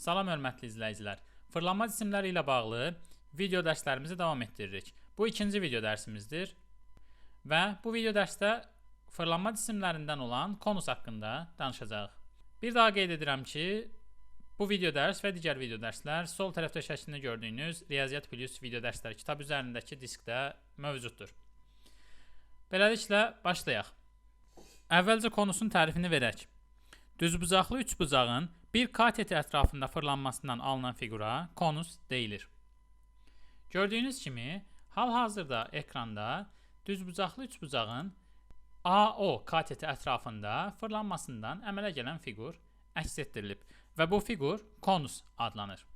Salam hörmətli izləyicilər. Fırlanma cisimləri ilə bağlı video dərslərimizi davam etdiririk. Bu ikinci video dərsimizdir və bu video dərsdə fırlanma cisimlərindən olan konus haqqında danışacağıq. Bir daha qeyd edirəm ki, bu video dərs və digər video dərslər sol tərəfdə şəklində gördüyünüz Riyaziyyat Plus video dərsləri kitab üzərindəki diskdə mövcuddur. Beləliklə, başlayaq. Əvvəlcə konusun tərifini verək. Düzbucaqlı üçbucağın bir kateti ətrafında fırlanmasından alınan fiqura konus deyilir. Gördüyünüz kimi, hal-hazırda ekranda düzbucaqlı üçbucağın AO kateti ətrafında fırlanmasından əmələ gələn fiqur əks etdirilib və bu fiqur konus adlanır.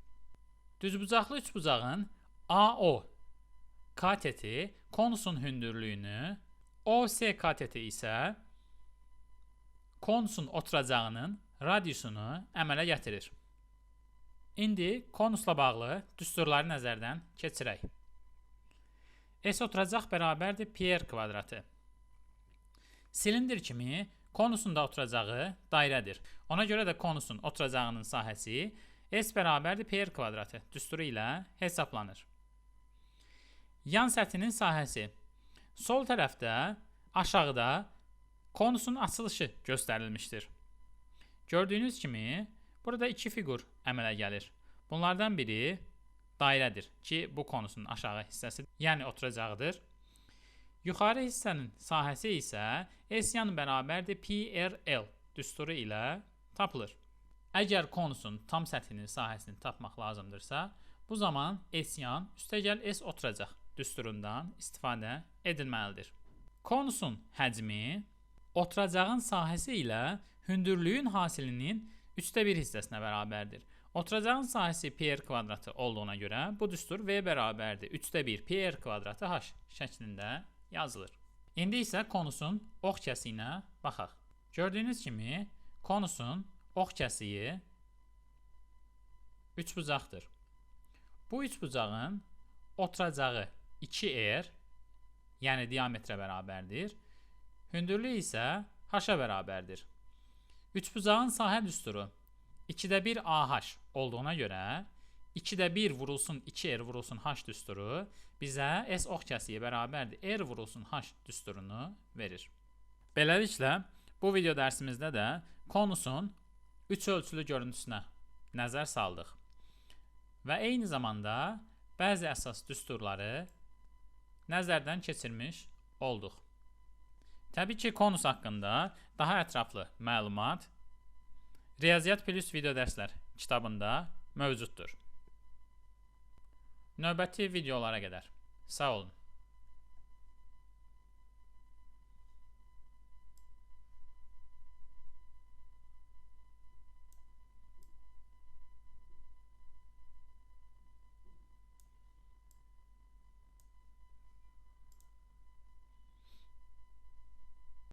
Düzbucaqlı üçbucağın AO kateti konusun hündürlüyünü, OS kateti isə konusun oturacağının radiusunu əmələ gətirir. İndi konusla bağlı düsturları nəzərdən keçirək. S oturacaq bərabərdir pi r kvadratı. Silindir kimi konusun da oturacağı dairədir. Ona görə də konusun oturacağının sahəsi S bərabərdir pi r kvadratı düsturu ilə hesablanır. Yan səthinin sahəsi. Sol tərəfdə aşağıda konusun açılışı göstərilmişdir. Gördüyünüz kimi, burada iki fiqur əmələ gəlir. Bunlardan biri dairədir ki, bu konusun aşağı hissəsi, yəni oturacaqdır. Yuxarı hissənin sahəsi isə S yan bərabərdir pi r l düsturu ilə tapılır. Əgər konusun tam səthinin sahəsini tapmaq lazımdırsa, bu zaman S yan üstəgəl S oturacaq düsturundan istifadə edilməlidir. Konusun həcmi oturacağın sahəsi ilə hündürlüyün hasilinin 1/3 hissəsinə bərabərdir. Oturacağın sahəsi pi r kvadratı olduğuna görə bu düstur V bərabərdir 1/3 pi r kvadratı h şəklində yazılır. İndi isə konusun ox kəsiyinə baxaq. Gördüyünüz kimi konusun ox kəsiyi üçbucaqdır. Bu üçbucağın oturacağı 2r, yəni diametrə bərabərdir. Hündürlüyü isə h-a bərabərdir. Üçbucağın sahə düsturu 2/1 AH olduğuna görə 2/1 vurulsun 2R vurulsun H düsturu bizə S ox kəsiyi bərabərdir R vurulsun H düsturunu verir. Beləliklə, bu video dərsimizdə də konusun 3 ölçülü görüntüsünə nəzər saldıq və eyni zamanda bəzi əsas düsturları nəzərdən keçirmiş olduq. Təbii ki, konus haqqında daha ətraflı məlumat Riyaziyyat Plus video dərslər kitabında mövcuddur. Növbəti videolara qədər sağ olun.